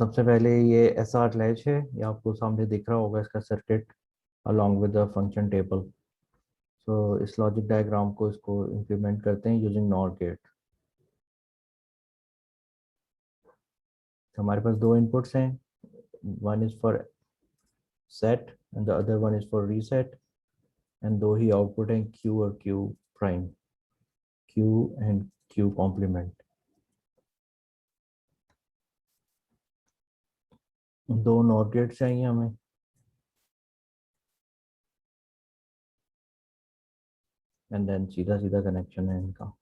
सबसे पहले ये एस आर लैच है, ये आपको सामने दिख रहा होगा इसका circuit along with the function table. So इस लॉजिक डायग्राम को इसको इम्प्लीमेंट करते हैं यूजिंग नॉर गेट। हमारे पास दो इनपुट्स हैं, one is for set and the other one is for reset, and दो ही आउटपुट हैं क्यू और Q prime, Q and Q complement. दो नॉर गेट चाहिए हमें, एंड देन सीधा सीधा कनेक्शन है इनका।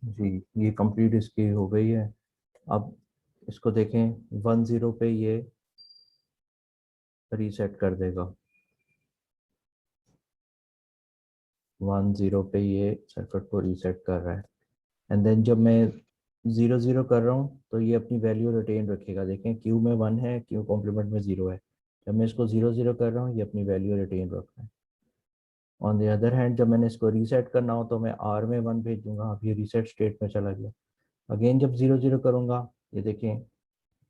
जी, ये कंप्लीट इसकी हो गई है। अब इसको देखें, 1 0 पे ये रीसेट कर देगा, 1 0 पे ये सर्किट को रीसेट कर रहा है। एंड देन जब मैं 0 0 कर रहा हूँ तो ये अपनी वैल्यू रिटेन रखेगा। देखें क्यू में 1 है, क्यू कॉम्प्लीमेंट में 0 है। जब मैं इसको 0 0 कर रहा हूँ ये अपनी वैल्यू रिटेन रख रहा है। ऑन द अदर हैंड जब मैंने इसको रीसेट करना हो तो मैं आर में 1 भेज दूंगा। अब ये रीसेट स्टेट में चला गया। अगेन जब 0 0 करूँगा, ये देखें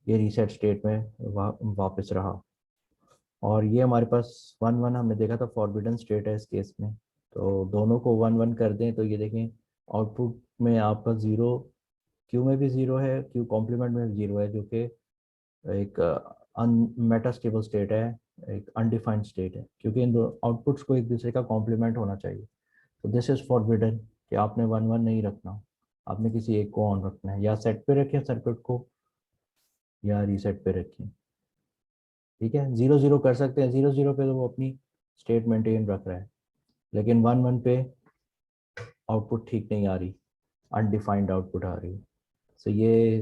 ये रीसेट स्टेट में वापस रहा। और ये हमारे पास 1 1 हमने देखा था फॉरबिडन स्टेट है इस केस में। तो दोनों को 1 1 कर दें तो ये देखें आउटपुट में आपका 0, क्यू में भी 0 है, क्यू कॉम्प्लीमेंट में भी 0 है, जो कि एक मेटास्टेबल स्टेट है, एक अनडिफाइंड स्टेट है, क्योंकि इन दो आउटपुट्स को एक दूसरे का कॉम्प्लीमेंट होना चाहिए। तो दिस इज फॉरबिडन कि आपने 1 1 नहीं रखना, आपने किसी एक को ऑन रखना है। या सेट पे रखें सर्किट को या रीसेट पे रखें। ठीक है, 0 0 कर सकते हैं। 0 0 पे तो वो अपनी स्टेट मेंटेन रख रहा है, लेकिन 1 1 पे आउटपुट ठीक नहीं आ रही, अनडिफाइंड आउटपुट आ रही है। सो ये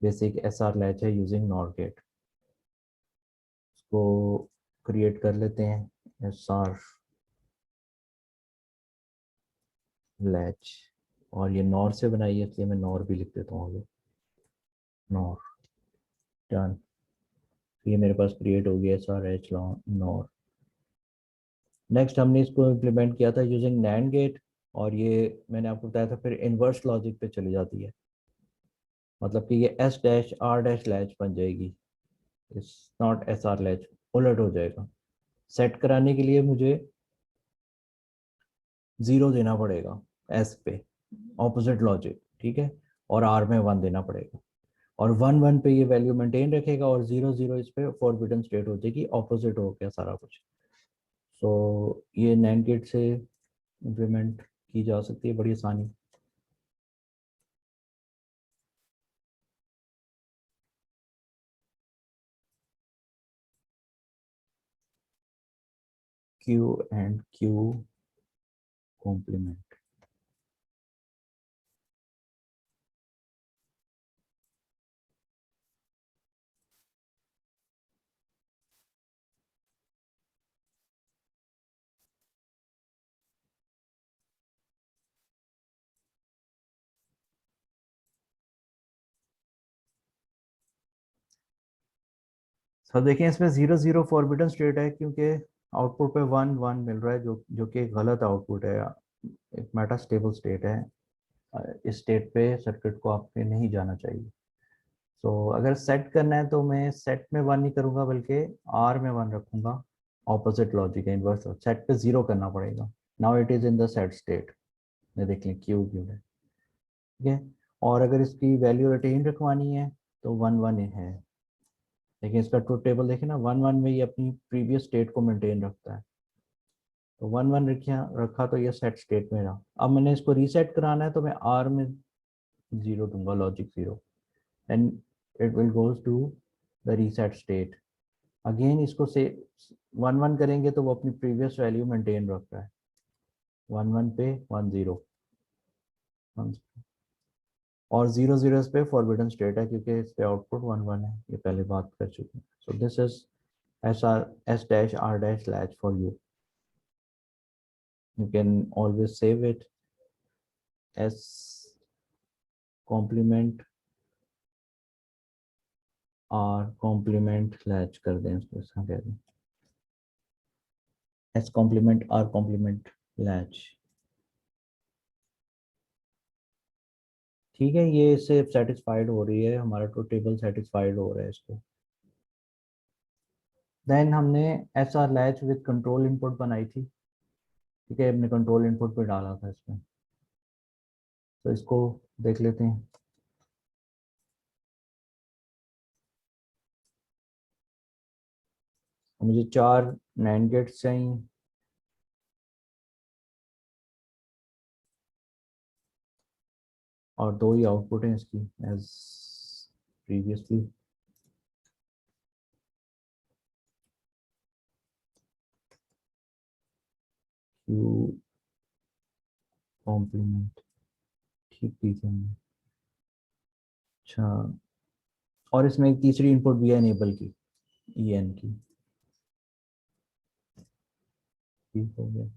बेसिक एस आर लैच है यूजिंग नॉर गेट। इसको क्रिएट कर लेते हैं, एस आर लैच। और ये नॉर से बनाई है इसलिए मैं नॉर भी लिख देता हूँ आगे, नॉर। डन। ये मेरे पास क्रिएट हो गया S R H nor. Next हमने इसको इम्प्लीमेंट किया था यूजिंग नैंड गेट, और ये मैंने आपको बताया था फिर इन्वर्स लॉजिक पे चली जाती है। मतलब कि ये S dash R dash latch बन जाएगी, it's not S R latch, उलट हो जाएगा। सेट कराने के लिए मुझे 0 देना पड़ेगा एस पे, ऑपोजिट लॉजिक, ठीक है, और आर में 1 देना पड़ेगा। और 1 1 पे ये वैल्यू मेंटेन रखेगा, और 0 0 इस पे फॉरबिडन स्टेट हो जाएगी, ऑपोजिट हो गया सारा कुछ। सो ये नैंड गेट से इम्प्लीमेंट की जा सकती है बड़ी आसानी। Q and Q complement. Sir देखिए इसमें 0 0 फॉरबिडन स्टेट है, क्योंकि आउटपुट पे 1 1 मिल रहा है, जो कि गलत आउटपुट है, एक मेटास्टेबल स्टेट है। इस स्टेट पे सर्किट को आपके नहीं जाना चाहिए। सो अगर सेट करना है तो मैं सेट में 1 नहीं करूँगा, बल्कि आर में 1 रखूँगा। ऑपोजिट लॉजिक है, इन्वर्स। सेट पे 0 करना पड़ेगा। Now it is in the set state. ये देख लें क्यू क्यू है, ठीक है। और अगर इसकी वैल्यू रिटेन रखवानी है तो 1 1 है। लेकिन इसका ट्रुथ टेबल देखें ना, 1 1 में ये अपनी प्रीवियस स्टेट को मेंटेन रखता है। तो 1 1 रखा तो ये सेट स्टेट में रहा। अब मैंने इसको रीसेट कराना है तो मैं आर में 0 दूंगा, logic 0, and it will goes to the reset state. Again इसको से 1 1 करेंगे तो वो अपनी प्रीवियस वैल्यू मेंटेन रख रहा है, 1 1 पे 1 0 और 0 0 इस पे फॉरबिडन स्टेट है, क्योंकि इस पे आउटपुट 1 1 है, ये पहले बात कर चुके हैं। So this is SR S dash R dash latch for you. You can always save it S complement R complement latch कर दें इसको, ऐसा कह दें S complement R complement latch। ठीक है, ये इससे सेटिस्फाइड हो रही है, हमारा तो टेबल सेटिस्फाइड हो रहा है इसको। देन हमने S R latch with control input बनाई थी। ठीक है, हमने कंट्रोल इनपुट पे डाला था इसमें, तो इसको देख लेते हैं। मुझे 4 NAND गेट्स चाहिए, और 2 ही आउटपुट हैं इसकी एज प्रीवियसली। क्यू कॉम्प्लीमेंट ठीक दी थी हमने। अच्छा, और इसमें एक तीसरी इनपुट भी है इनेबल की, EN की। ठीक हो गया।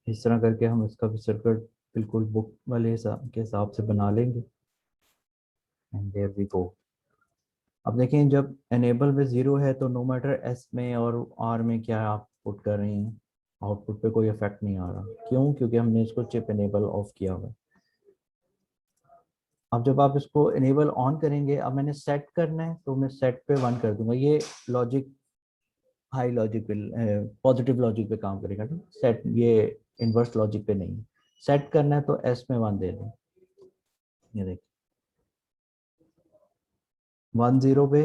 इस तरह करके हम इसका भी सर्किट बिल्कुल बुक वाले के हिसाब से बना लेंगे। And there we go. अब देखें, जब एनेबल में 0 है तो नो मैटर एस में और आर में क्या आप पुट कर रहे हैं, आउटपुट पे कोई इफेक्ट नहीं आ रहा। क्यों? क्योंकि हमने इसको चिप एनेबल ऑफ किया हुआ है। अब जब आप इसको एनेबल ऑन करेंगे, अब मैंने सेट करना है तो मैं सेट पे 1 कर दूंगा। ये लॉजिक हाई लॉजिक पे, पॉजिटिव लॉजिक पे काम करेगा। सेट ये इन्वर्स लॉजिक पे नहीं। सेट करना है तो एस में 1 दे दें। ये देखिए 1 0 पे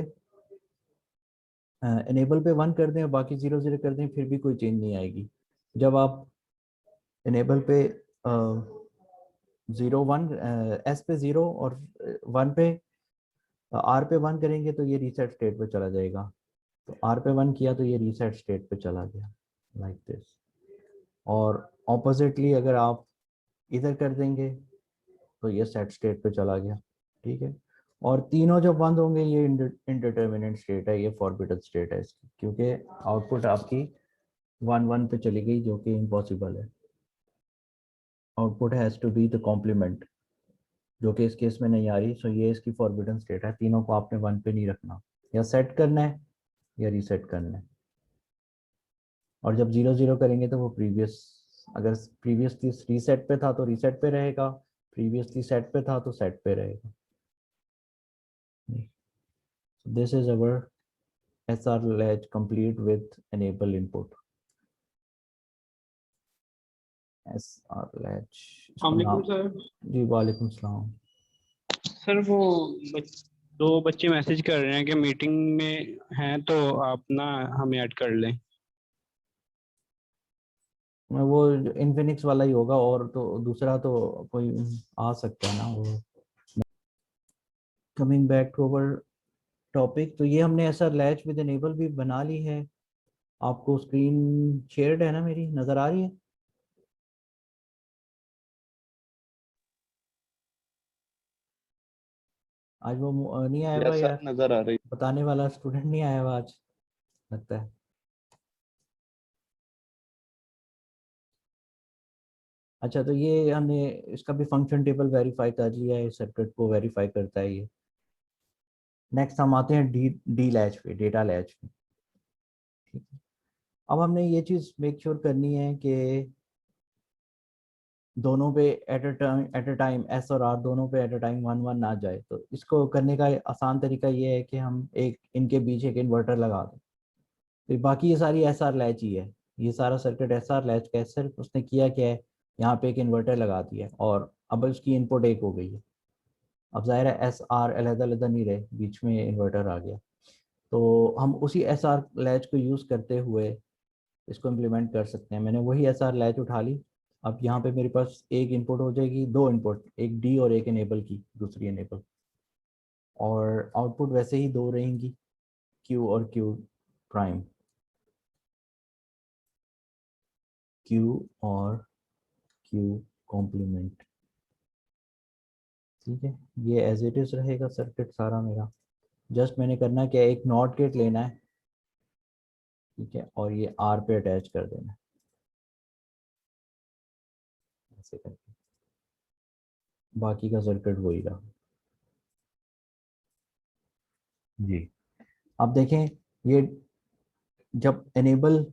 एनेबल पे 1 कर दें और बाकी 0 0 कर दें, फिर भी कोई चेंज नहीं आएगी। जब आप एनेबल पे 0 1 एस पे 0 और 1 पे आर पे 1 करेंगे तो ये रीसेट स्टेट पे चला जाएगा। तो आर पे 1 किया तो ये रीसेट स्टेट पे चला गया, लाइक दिस। और ऑपोजिटली अगर आप इधर कर देंगे तो ये सेट स्टेट पे चला गया। ठीक है, और तीनों जब बंद होंगे ये इनडिटर्मिनेट स्टेट है, ये फॉरबिडन स्टेट है इसकी, क्योंकि आउटपुट आपकी 1 1 पे चली गई, जो कि इम्पॉसिबल है। Output has to be the complement, जो कि इस केस में नहीं आ रही। सो ये इसकी फॉरबिडन स्टेट है। तीनों को आपने 1 पे नहीं रखना, या सेट करना है या रीसेट करना है। और जब 0 0 करेंगे तो वो प्रीवियस, अगर प्रीवियसली रीसेट पे था तो रीसेट पे रहेगा, प्रीवियसली सेट पे था तो सेट पे रहेगा। This is our SR latch complete with enable input। SR latch इसका वालेकुम नाम। सर। जी वालेकुम सलाम। सर वो दो बच्चे मैसेज कर रहे हैं कि मीटिंग में हैं, तो आप ना हमें ऐड कर लें। वो इन्फिनिक्स वाला ही होगा, और तो दूसरा तो कोई आ सकता है ना वो। Coming back to our topic, तो ये हमने ऐसा लैच विद एनेबल भी बना ली है। आपको स्क्रीन शेयर्ड है ना, मेरी नज़र आ रही है? आज वो नहीं आया हुआ यस सर, यार, नजर आ रही। बताने वाला स्टूडेंट नहीं आया हुआ आज, लगता है। अच्छा, तो ये हमने इसका भी फंक्शन टेबल वेरीफाई कर लिया है, सर्किट को वेरीफाई करता है ये। नेक्स्ट हम आते हैं डी लैच पे, डेटा लैच पे। ठीक है, अब हमने ये चीज़ मेक श्योर करनी है कि दोनों पे एट अ टाइम एस और आर दोनों पे एट अ टाइम 1 1 ना जाए। तो इसको करने का आसान तरीका ये है कि हम एक इनके बीच एक इन्वर्टर लगा दें। तो बाकी ये सारी एस आर लैच ही है, ये सारा सर्किट एस आर लैच का है। सिर्फ उसने किया क्या है, यहाँ पे एक इन्वर्टर लगा दिया और अब उसकी इनपुट एक हो गई है। अब जाहिर है एस आर अलग अलग नहीं रहे, बीच में इन्वर्टर आ गया। तो हम उसी SR लैच को यूज़ करते हुए इसको इम्प्लीमेंट कर सकते हैं। मैंने वही SR लैच उठा ली। अब यहाँ पे मेरे पास एक इनपुट हो जाएगी, दो इनपुट, एक डी और एक इनेबल की, दूसरी इनेबल, और आउटपुट वैसे ही दो रहेंगी, क्यू और क्यू प्राइम, क्यू और क्यू कॉम्प्लीमेंट। ठीक है, ये एज इट इज रहेगा सर्किट सारा मेरा। जस्ट मैंने करना क्या है, एक नॉट गेट लेना है, ठीक है, और ये आर पे अटैच कर देना है ऐसे करके, बाकी का सर्किट वही रहा। जी, अब देखें, ये जब एनेबल,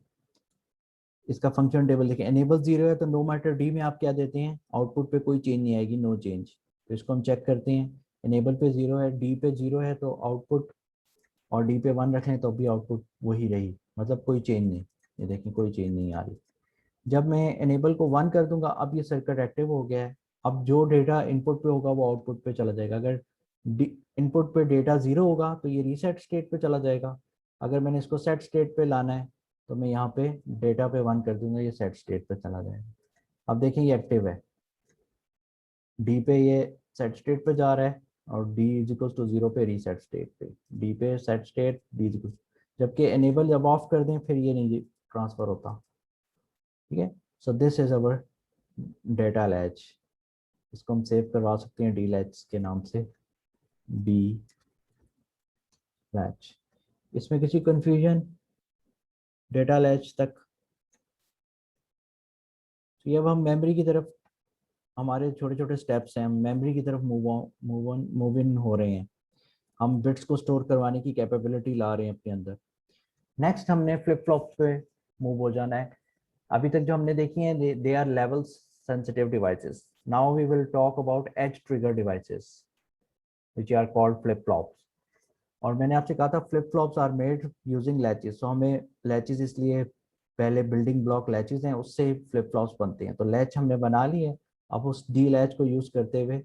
इसका फंक्शन टेबल देखें, एनेबल 0 है तो नो मैटर डी में आप क्या देते हैं, आउटपुट पे कोई चेंज नहीं आएगी, नो चेंज। तो इसको हम चेक करते हैं, एनेबल पे 0 है, डी पे 0 है तो आउटपुट, और डी पे 1 रखें तो भी आउटपुट वही रही, मतलब कोई चेंज नहीं। ये देखें कोई चेंज नहीं आ रही। जब मैं एनेबल को 1 कर दूंगा, अब ये सर्किट एक्टिव हो गया है। अब जो डेटा इनपुट पे होगा वो आउटपुट पे चला जाएगा। अगर इनपुट पे डेटा 0 होगा तो ये रीसेट स्टेट पे चला जाएगा। अगर मैंने इसको सेट स्टेट पे लाना है तो मैं यहाँ पे डेटा पे 1 कर दूंगा, ये सेट स्टेट पे चला जाएगा। अब देखें ये एक्टिव है, डी पे ये सेट स्टेट पे जा रहा है, और डी इज इक्वल टू 0 पे रीसेट स्टेट पे, डी पे set state, D is equal, जबकि एनेबल जब ऑफ कर दें फिर ये नहीं ट्रांसफर होता। ठीक है, so this is our data latch. इसको हम सेव करवा सकते हैं डी लैच के नाम से, डी लैच। इसमें किसी कंफ्यूजन डेटा लैच तक? तो ये अब हम मेमोरी की तरफ, हमारे छोटे छोटे स्टेप्स हैं, हम मेमोरी की तरफ मूव इन हो रहे हैं। हम बिट्स को स्टोर करवाने की कैपेबिलिटी ला रहे हैं अपने अंदर। नेक्स्ट हमने फ्लिप फ्लॉप पे मूव हो जाना है। अभी तक जो हमने देखी है, they are level sensitive devices. Now we will talk about edge trigger devices which are called flip flops. और मैंने आपसे कहा था flip flops are made using latches. So हमें लैचेस, इसलिए पहले बिल्डिंग ब्लॉक लैचेस हैं, उससे फ्लिप फ्लॉप्स बनते हैं। तो लैच हमने बना ली है, अब उस डी लैच को यूज करते हुए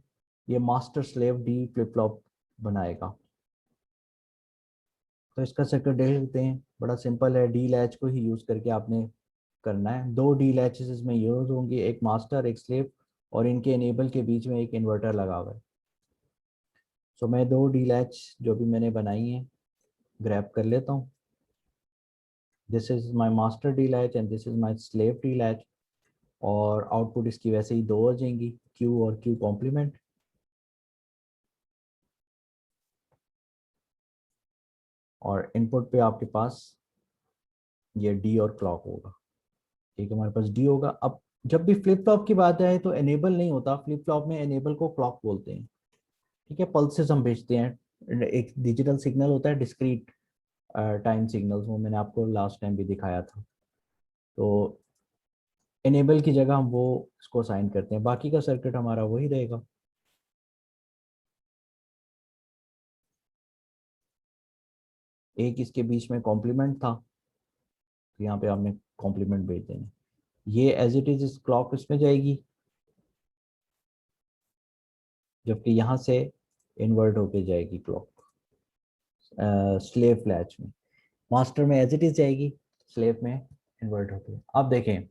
ये master slave D flip flop बनाएगा। तो इसका सर्किट देख लेते हैं, बड़ा सिंपल है। डी लैच को ही यूज करके आपने करना है। दो डी लैचेस इसमें यूज होंगे, एक मास्टर एक स्लेव, और इनके इनेबल के बीच में एक इन्वर्टर लगा हुआ है। सो मैं दो डी लैच जो भी मैंने बनाई है ग्रैब कर लेता हूँ। This is my master D latch and this is my slave D latch, और आउटपुट इसकी वैसे ही दो हो जाएंगी, क्यू और क्यू कॉम्प्लीमेंट। और इनपुट पे आपके पास ये डी और क्लॉक होगा। ठीक है, हमारे पास डी होगा। अब जब भी फ्लिप फ्लॉप की बात आए तो एनेबल नहीं होता, फ्लिप फ्लॉप में एनेबल को क्लॉक बोलते हैं। ठीक है, पल्सेस हम भेजते हैं, एक डिजिटल सिग्नल होता है, डिस्क्रीट टाइम सिग्नल्स, वो मैंने आपको लास्ट टाइम भी दिखाया था। तो इनेबल की जगह हम वो इसको असाइन करते हैं, बाकी का सर्किट हमारा वही रहेगा। एक इसके बीच में कॉम्प्लीमेंट था, तो यहाँ पे आपने कॉम्प्लीमेंट भेज देना। ये एज इट इज इस क्लॉक इसमें जाएगी, जबकि यहाँ से इन्वर्ट होके जाएगी क्लॉक स्लेव लैच में। मास्टर में एज इट इज जाएगी, स्लेव में इन्वर्ट होके। अब देखें,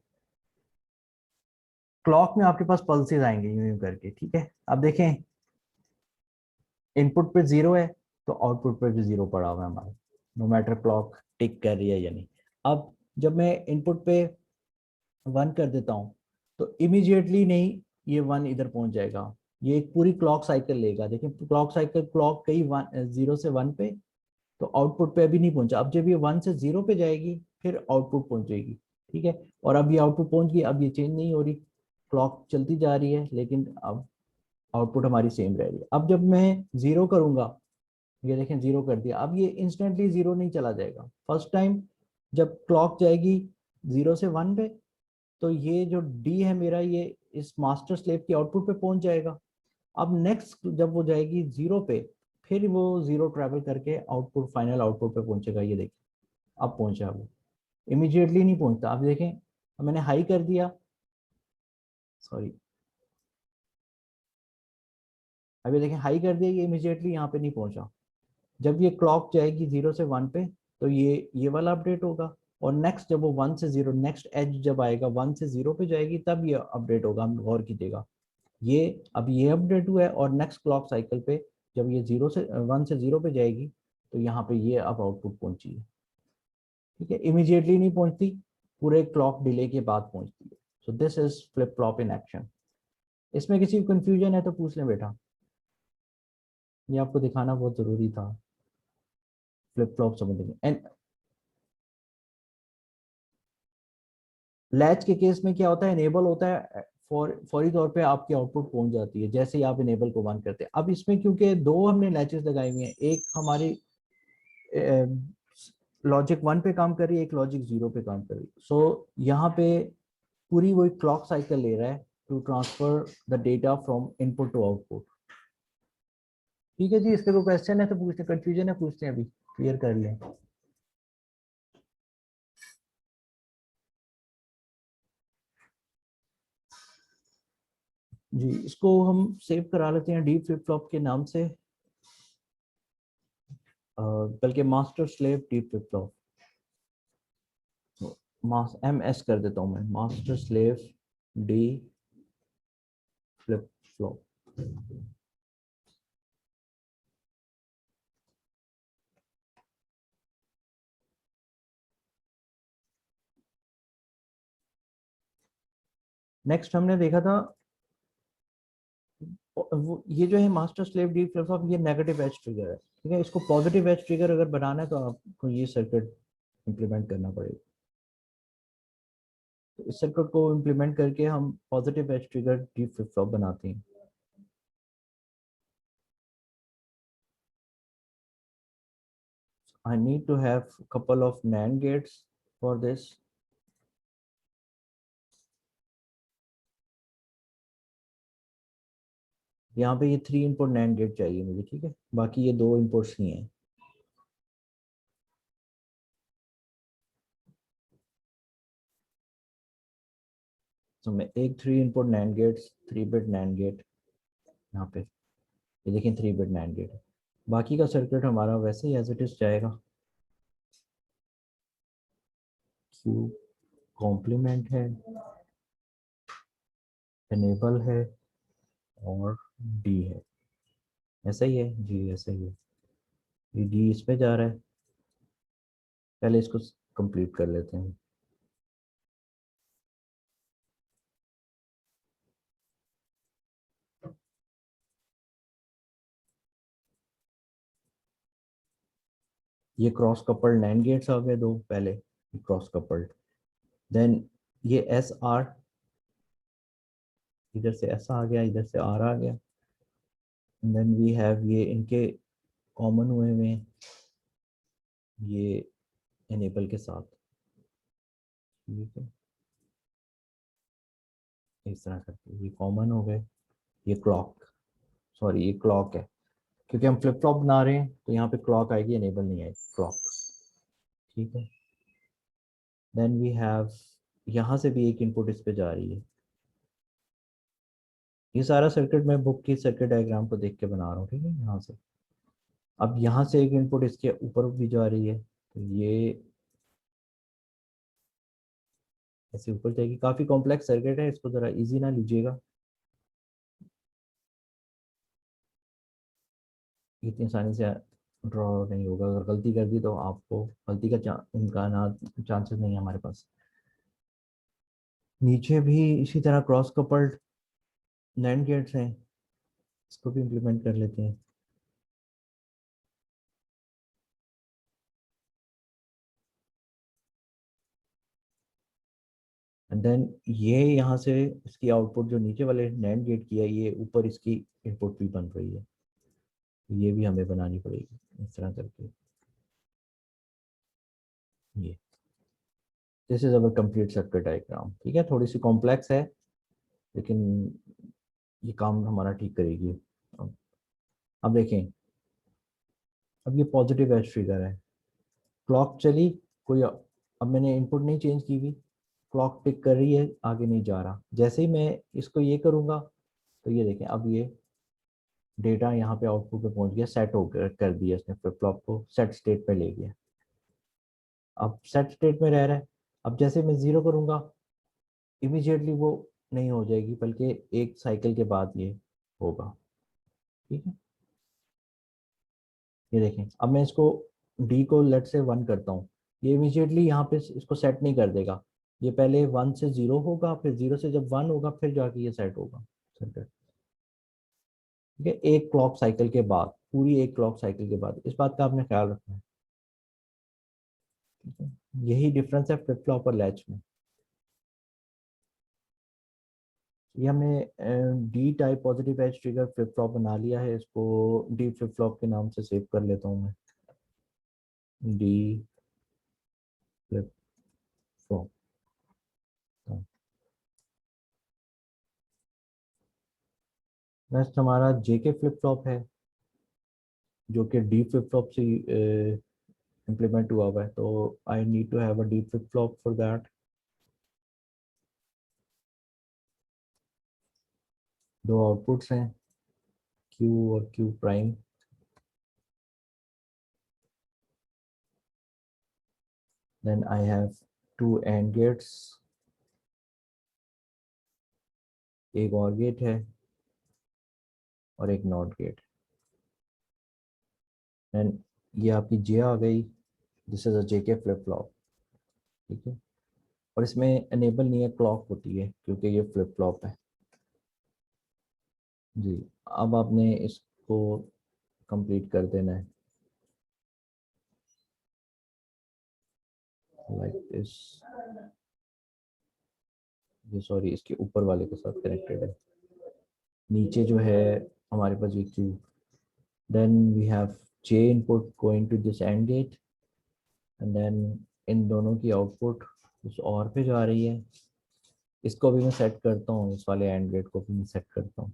क्लॉक में आपके पास पल्सेस आएंगे यूं यूं करके। ठीक है, अब देखें, इनपुट पे 0 है तो आउटपुट पे भी 0 पड़ा हुआ है हमारा, नो मैटर क्लॉक टिक कर रही है या नहीं। अब जब मैं इनपुट पे 1 कर देता हूँ तो इमीडिएटली नहीं, ये 1 इधर पहुंच जाएगा, ये एक पूरी क्लॉक साइकिल लेगा। देखिए क्लॉक साइकिल, क्लॉक गई 0 से 1 पे, तो आउटपुट पे अभी नहीं पहुंचा। अब जब ये 1 से 0 पे जाएगी फिर आउटपुट पहुंचेगी। ठीक है, और अब ये आउटपुट पहुंच गई, अब ये चेंज नहीं हो रही, क्लॉक चलती जा रही है, लेकिन अब आउटपुट हमारी सेम रह रही है। अब जब मैं 0 करूंगा, ये देखें 0 कर दिया, अब ये इंस्टेंटली 0 नहीं चला जाएगा। फर्स्ट टाइम जब क्लॉक जाएगी 0 से 1 पे, तो ये जो डी है मेरा, ये इस मास्टर स्लेव की आउटपुट पे पहुंच जाएगा। अब नेक्स्ट जब वो जाएगी 0 पे, फिर वो 0 ट्रैवल करके आउटपुट, फाइनल आउटपुट पे पहुंचेगा। ये देखिए अब पहुंचा, वो इमीडिएटली नहीं पहुंचता। अब देखें, अब मैंने हाई कर दिया, सॉरी, अभी देखें हाई कर दिया, ये इमीडिएटली यहाँ पे नहीं पहुंचा। जब ये क्लॉक जाएगी 0 से 1 पे तो ये वाला अपडेट होगा, और नेक्स्ट जब वो 1 से 0, नेक्स्ट एज जब आएगा 1 से 0 पे जाएगी तब ये अपडेट होगा। हम गौर कीजिएगा, ये अब ये अपडेट हुआ है, और नेक्स्ट क्लॉक साइकिल पे जब ये 1 से 0 पे जाएगी तो यहाँ पे ये अब आउटपुट पहुंची है। ठीक है, इमीडिएटली नहीं पहुंचती, पूरे क्लॉक डिले के बाद पहुंचती है। So this is flip flop in action. इसमें किसी को कंफ्यूजन है तो पूछ लें बेटा, ये आपको दिखाना बहुत जरूरी था फ्लिप फ्लॉप समझने में। एंड लैच के केस में क्या होता है, इनेबल होता है, फौरी तौर पे आपकी आउटपुट पहुंच जाती है जैसे ही आप इनेबल को बंद करते हैं। अब इसमें क्योंकि दो हमने लैचेस लगाई हुई हैं, एक हमारी लॉजिक 1 पे काम कर रही है, एक लॉजिक 0 पे काम कर रही है। सो यहाँ पे पूरी वही क्लॉक साइकिल ले रहा है to transfer the data from input to output. ठीक है जी, इस पे कोई क्वेश्चन है तो पूछते, कंफ्यूजन है पूछते हैं, अभी क्लियर कर लें। जी, इसको हम सेव करा लेते हैं डी फ्लिप फ्लॉप के नाम से, बल्कि master slave D flip flop, MS कर देता हूँ मैं, master slave D flip flop. Next हमने देखा था ये जो है master slave D flip flop, ये नेगेटिव एज ट्रिगर है। ठीक है, इसको पॉजिटिव एज ट्रिगर अगर बनाना है तो आपको ये सर्किट इंप्लीमेंट करना पड़ेगा। तो इस सर्किट को इंप्लीमेंट करके हम positive edge trigger D flip flop बनाते हैं। I need to have couple of NAND gates for this. यहाँ पे ये 3 इनपुट NAND गेट चाहिए मुझे। ठीक है, बाकी ये 2 इनपुट्स ही हैं। तो मैं एक 3 input NAND gates, 3 bit NAND gate यहाँ पे, ये देखें 3 बिट NAND गेट। बाकी का सर्किट हमारा वैसे ही एज इट इज जाएगा। Q कॉम्प्लीमेंट है, एनेबल है, और D है। ऐसा ही है जी, ऐसा ही है। ये D इस पे जा रहा है, पहले इसको कंप्लीट कर लेते हैं। ये क्रॉस कपल्ड NAND गेट्स आ गए 2 पहले, क्रॉस कपल्ड। देन ये SR, इधर से S आ गया, इधर से R आ गया। देन वी हैव ये इनके कॉमन हुए हुए हैं, ये एनेबल के साथ। ठीक है, इस तरह करके ये कॉमन हो गए। ये क्लॉक, सॉरी ये क्लॉक है, क्योंकि हम फ्लिप फ्लॉप बना रहे हैं तो यहाँ पे क्लॉक आएगी, एनेबल नहीं आएगी, क्लॉक। ठीक है, देन वी हैव यहाँ से भी एक इनपुट इस पे जा रही है। ये सारा सर्किट मैं बुक की सर्किट डायग्राम को देख के बना रहा हूँ। ठीक है, यहाँ से अब यहाँ से एक इनपुट इसके ऊपर भी जा रही है, तो ये ऐसे ऊपर जाएगी। काफ़ी कॉम्प्लेक्स सर्किट है, इसको ज़रा इजी ना लीजिएगा, इतनी आसानी से ड्रॉ नहीं होगा। अगर गलती कर दी तो आपको गलती का इम्कान चांसेस नहीं है हमारे पास। नीचे भी इसी तरह क्रॉस कपल्ड नैंड गेट्स हैं, इसको भी इम्प्लीमेंट कर लेते हैं। एंड देन ये यहाँ से इसकी आउटपुट जो नीचे वाले नैंड गेट की है, ये ऊपर इसकी इनपुट भी बन रही है, ये भी हमें बनानी पड़ेगी इस तरह करके। ये this is our complete circuit diagram. ठीक है, थोड़ी सी कॉम्प्लेक्स है लेकिन ये काम हमारा ठीक करेगी। अब देखें, अब ये पॉजिटिव एज ट्रिगर है, क्लॉक चली, कोई अब मैंने इनपुट नहीं चेंज की हुई, क्लॉक टिक कर रही है, आगे नहीं जा रहा। जैसे ही मैं इसको ये करूँगा तो ये देखें, अब ये डेटा यहाँ पे आउटपुट पे पहुंच गया, सेट हो कर दिया इसने, फ्लिप फ्लॉप को सेट स्टेट पे ले गया। अब सेट स्टेट में रह रहा है। अब जैसे मैं 0 करूंगा इमीडिएटली वो नहीं हो जाएगी, बल्कि एक साइकिल के बाद ये होगा। ठीक है, ये देखें, अब मैं इसको डी को लेट से 1 करता हूँ, ये इमीडिएटली यहाँ पे इसको सेट नहीं कर देगा। ये पहले 1 से 0 होगा, फिर 0 से जब 1 होगा फिर जाके ये सेट होगा। ठीक है, एक क्लॉक साइकिल के बाद, पूरी एक क्लॉक साइकिल के बाद, इस बात का आपने ख्याल रखना है। ठीक है? यही डिफरेंस है फ्लिप फ्लॉप और लैच में। ये हमने D type positive edge trigger flip flop बना लिया है, इसको डी फ्लिप फ्लॉप के नाम से सेव कर लेता हूँ मैं, डी फ्लिप फ्लॉप। नेक्स्ट हमारा जेके फ्लिप फ्लॉप है, जो कि डी फ्लिप फ्लॉप से इम्प्लीमेंट हुआ हुआ है, तो I need to have a D flip flop for that. दो आउटपुट्स हैं, क्यू और Q prime. Then I have two AND gates, एक और गेट है और एक नॉट गेट। एंड ये आपकी जे आ गई, this is a JK flip flop. ठीक है, और इसमें एनेबल नहीं है, क्लॉक होती है क्योंकि ये फ्लिप फ्लॉप है जी। अब आपने इसको कंप्लीट कर देना है लाइक दिस। ये सॉरी इसके ऊपर वाले के साथ कनेक्टेड है, नीचे जो है हमारे पास ये Q. Then we have J input going to this and gate, and then इन दोनों की आउटपुट उस और पे जा रही है। इसको भी मैं सेट करता हूँ, इस वाले एंड गेट को भी मैं सेट करता हूँ,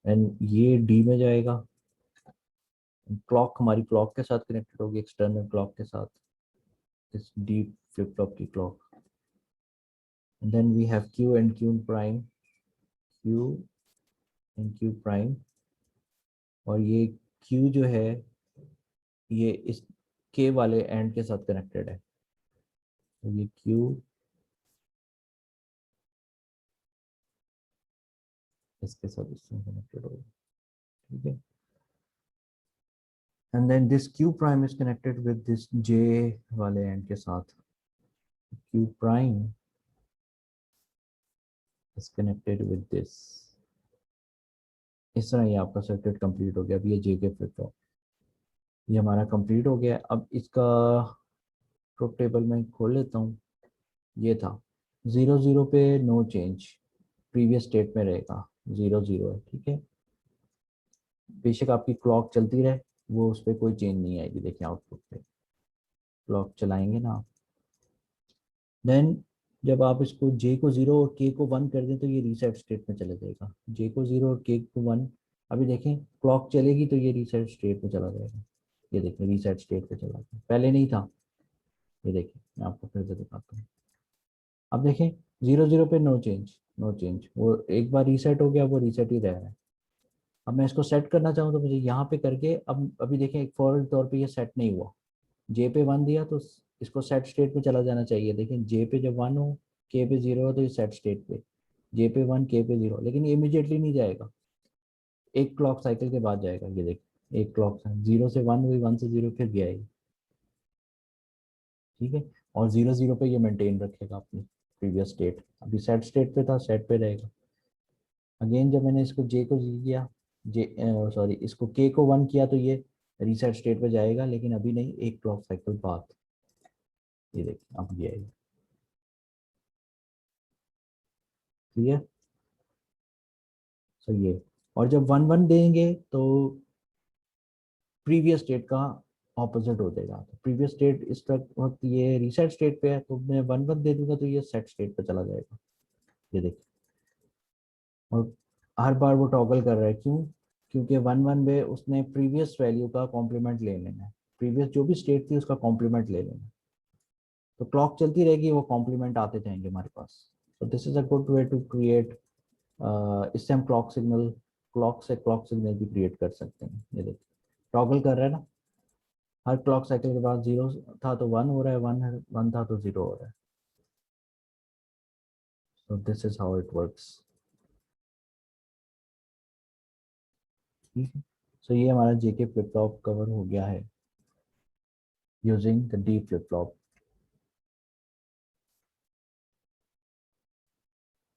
एंड ये डी में जाएगा। क्लॉक हमारी क्लॉक के साथ कनेक्टेड होगी, एक्सटर्नल क्लॉक के साथ, इस डी फ्लिप फ्लॉप की clock. Then we have Q and Q prime, Q and Q prime, और ये क्यू जो है ये इस के वाले एंड के साथ कनेक्टेड है, तो ये क्यू इसके साथ इसमें कनेक्टेड होगा। ठीक है, and then this Q prime is connected with this J वाले एंड के साथ, Q prime is connected with this. इस तरह ये आपका सर्किट कंप्लीट हो गया। अब ये जे के फ्लिप फ्लॉप ये हमारा कंप्लीट हो गया। अब इसका ट्रुथ टेबल में खोल लेता हूँ। ये था 0 0 पे नो चेंज, प्रीवियस स्टेट में रहेगा, 0 0 है। ठीक है, बेशक आपकी क्लॉक चलती रहे, वो उस पर कोई चेंज नहीं आएगी। देखिए आउटपुट पे क्लॉक चलाएंगे ना आप, देन जब आप इसको जे को 0 और के को 1 कर दें तो ये रीसेट स्टेट में चला जाएगा। जे को 0 और के को 1, अभी देखें क्लॉक चलेगी तो ये रीसेट स्टेट में चला जाएगा। ये देखें रीसेट स्टेट पे चला गया, पहले नहीं था। ये देखिए मैं आपको फिर से दिखाता हूँ। अब देखें 0 0 पे नो चेंज, नो चेंज, वो एक बार रीसेट हो गया, वो रीसेट ही रह रहा है। अब मैं इसको सेट करना चाहूँ तो मुझे यहाँ पे करके, अब अभी देखें एक फॉरवर्ड तौर पे ये सेट नहीं हुआ। जे पे 1 दिया तो इसको सेट स्टेट पे चला जाना चाहिए। देखें जे पे जब 1 हो, के पे 0 हो, तो ये सेट स्टेट पे, जे पे 1 के पे 0, लेकिन ये इमीडिएटली नहीं जाएगा, एक क्लॉक साइकिल के बाद जाएगा। ये देखें एक क्लॉक 0 से 1 हुई, 1 से 0 फिर गया ये। ठीक है, और 0 0 पे ये मेंटेन रखेगा अपनी प्रीवियस स्टेट, अभी सेट स्टेट पे था, सेट पे रहेगा। अगेन जब मैंने इसको जे को किया, जे सॉरी इसको के को 1 किया तो ये रीसेट स्टेट पे जाएगा, लेकिन अभी नहीं, एक क्लॉक साइकिल बाद। ये देखिए अब ये आएगा। क्लियर, सो ये, और जब 1 1 देंगे तो प्रीवियस स्टेट का ऑपोजिट हो जाएगा। तो प्रीवियस स्टेट इस वक्त ये रीसेट स्टेट पे है, तो मैं 1 1 दे दूंगा तो ये सेट स्टेट पे चला जाएगा। ये देखिए, और हर बार वो टॉगल कर रहा है, क्यों? क्योंकि 1 1 में उसने प्रीवियस वैल्यू का कॉम्प्लीमेंट ले लेना है, प्रीवियस जो भी स्टेट थी उसका कॉम्प्लीमेंट ले लेना है। तो क्लॉक चलती रहेगी, वो कॉम्प्लीमेंट आते जाएंगे हमारे पास। So this is a good way to create इससे हम क्लॉक से क्लॉक सिग्नल भी क्रिएट कर सकते हैं। ये देखिए टॉगल कर रहा है ना, हर क्लॉक साइकिल के बाद जीरो था तो वन हो रहा है, वन था तो जीरो हो रहा है। So this is how it works. ठीक है, सो ये हमारा जेके फ्लिप फ्लॉप कवर हो गया है using the D flip flop.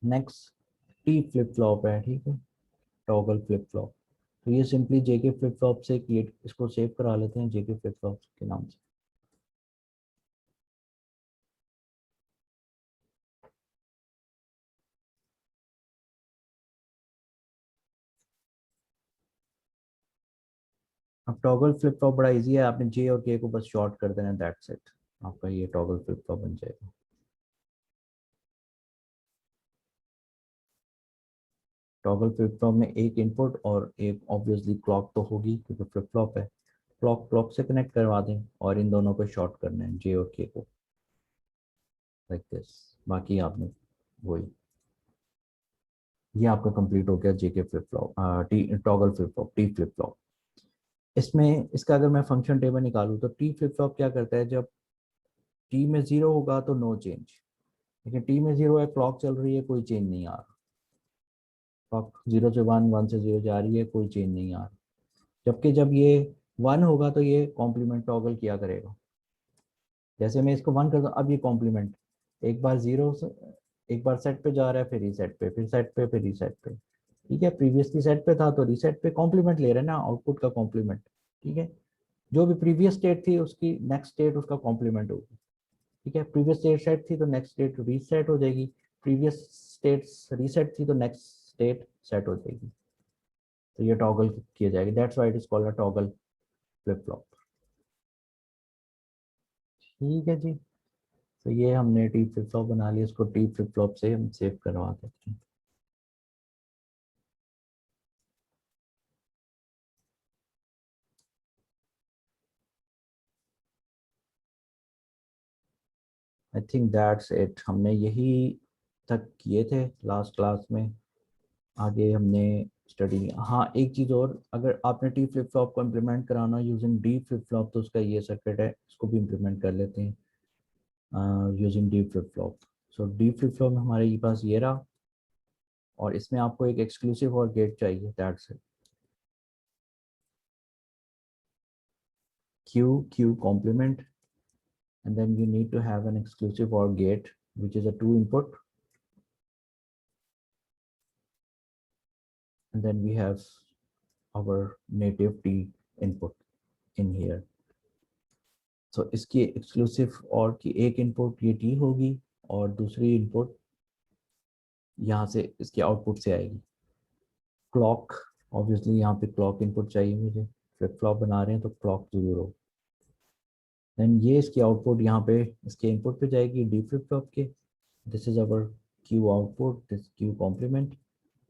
Next T flip flop है, ठीक है, टॉगल फ्लिप फ्लॉप। तो ये सिंपली जेके फ्लिप फ्लॉप से क्रिएट, इसको सेव करा लेते हैं जेके फ्लिप फ्लॉप के नाम से। अब टॉगल फ्लिप फ्लॉप बड़ा इजी है, आपने जे और के को बस शॉर्ट कर देना, दैट्स इट, आपका ये टॉगल फ्लिप फ्लॉप बन जाएगा। टॉगल फ्लिप फ्लॉप में एक इनपुट और एक ऑब्वियसली क्लॉक तो होगी क्योंकि फ्लिप फ्लॉप है, क्लॉक क्लॉक से कनेक्ट करवा दें और इन दोनों को शॉर्ट करना है जे और के को, लाइक दिस। बाकी आपने वही, ये आपका कंप्लीट हो गया JK flip flop, T toggle flip flop, T flip flop. इसमें इसका अगर मैं फंक्शन टेबल निकालूँ तो टी फ्लिप फ्लॉप क्या करता है, जब टी में जीरो होगा तो नो चेंज, लेकिन टी में जीरो है, क्लॉक चल रही है, कोई चेंज नहीं आ रहा, क्लॉक जीरो से वन, वन से जीरो जा रही है, कोई चेंज नहीं आ रहा। जबकि जब ये वन होगा तो ये कॉम्प्लीमेंट टॉगल किया करेगा। जैसे मैं इसको वन करता हूँ, अब ये कॉम्प्लीमेंट एक बार जीरो से, एक बार सेट पे जा रहा है, फिर रीसेट पे, फिर सेट पे, फिर रीसेट पे। ठीक है, प्रीवियसली सेट पे था तो रीसेट पे कॉम्प्लीमेंट ले रहे हैं ना, आउटपुट का कॉम्प्लीमेंट। ठीक है, जो भी प्रीवियस स्टेट थी उसकी नेक्स्ट स्टेट उसका कॉम्प्लीमेंट होगी। ठीक है, प्रीवियस स्टेट सेट थी तो नेक्स्ट स्टेट रीसेट हो जाएगी, प्रीवियस स्टेट रीसेट थी तो नेक्स्ट स्टेट सेट हो जाएगी। तो ये टॉगल किया जाएगा, that's why it is called a toggle flip flop. ठीक है जी, तो ये हमने टी फ्लिप फ्लॉप बना लिया, इसको टी फ्लिप फ्लॉप से हम सेव करवा सकते हैं। आई थिंक दैट्स इट, हमने यही तक किए थे लास्ट क्लास में, आगे हमने स्टडी। हाँ एक चीज़ और, अगर आपने टी फ्लिप फ्लॉप को इम्प्लीमेंट कराना यूजिंग डी फ्लिप फ्लॉप तो उसका ये सर्किट है, इसको भी इम्प्लीमेंट कर लेते हैं यूजिंग डी फ्लिप फ्लॉप। सो डी फ्लिप फ्लॉप में हमारे पास ये रहा, और इसमें आपको एक एक्सक्लूसिव और गेट चाहिए, that's it, Q complement, and then you need to have an exclusive OR gate which is a two input, and then we have our native T input in here. So इसकी exclusive OR की एक input ये T होगी और दूसरी input यहाँ से इसके आउटपुट से आएगी क्लॉक। ऑब्वियसली यहाँ पे क्लॉक इनपुट चाहिए मुझे, फ्लिप फ्लॉप बना रहे हैं तो क्लॉक जरूर हो। देन ये इसकी आउटपुट यहाँ पे इसके इनपुट पे जाएगी डी फ्लिप फ्लॉप के, this is our Q output, this Q complement,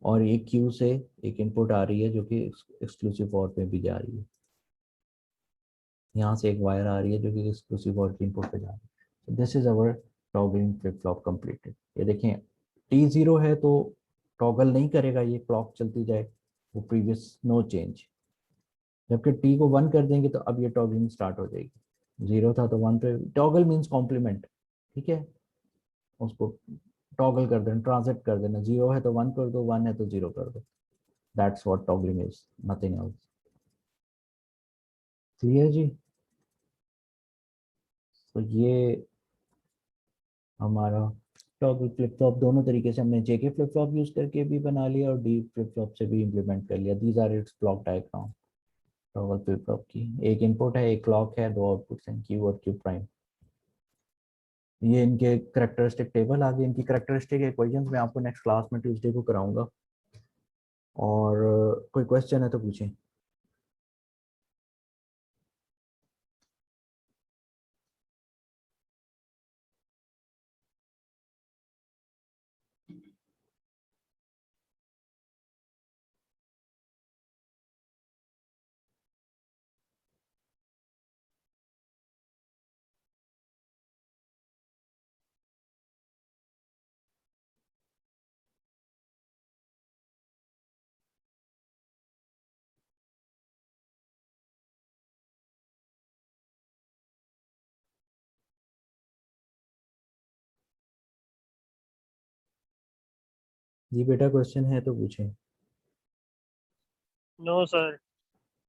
और ये क्यू से एक इनपुट आ रही है जो कि एक्सक्लूसिव और पे भी जा रही है, यहाँ से एक वायर आ रही है जो कि एक्सक्लूसिव और की इनपुट पे जा रही है। This is our toggling flip flop completed. ये देखें टी जीरो है तो टॉगल नहीं करेगा, ये क्लॉक चलती जाए, वो प्रीवियस नो चेंज। जबकि टी को वन कर देंगे तो अब ये टॉगलिंग स्टार्ट हो जाएगी, जीरो था तो वन पे, टॉगल मीन्स कॉम्प्लीमेंट। ठीक है, उसको टॉगल कर देना, ट्रांजिट कर देना, जीरो है तो वन कर दो, वन है तो जीरो कर दो, that's what toggling is, nothing else. Clear जी? तो ये हमारा टॉगल फ्लिप फ्लॉप दोनों तरीके से हमने जेके फ्लिप फ्लॉप यूज करके भी बना लिया और डी फ्लिप फ्लॉप से भी इम्प्लीमेंट कर लिया। These are its block diagram toggle flip flop की। एक इनपुट है, एक क्लॉक है, दो आउटपुट्स हैं क्यू और क्यू प्राइम। ये इनके करेक्टरिस्टिक टेबल आ गए, इनकी करेक्टरिस्टिक इक्वेशंस मैं आपको नेक्स्ट क्लास में ट्यूसडे को कराऊंगा। और कोई क्वेश्चन है तो पूछें। जी बेटा क्वेश्चन है तो पूछें। No sir.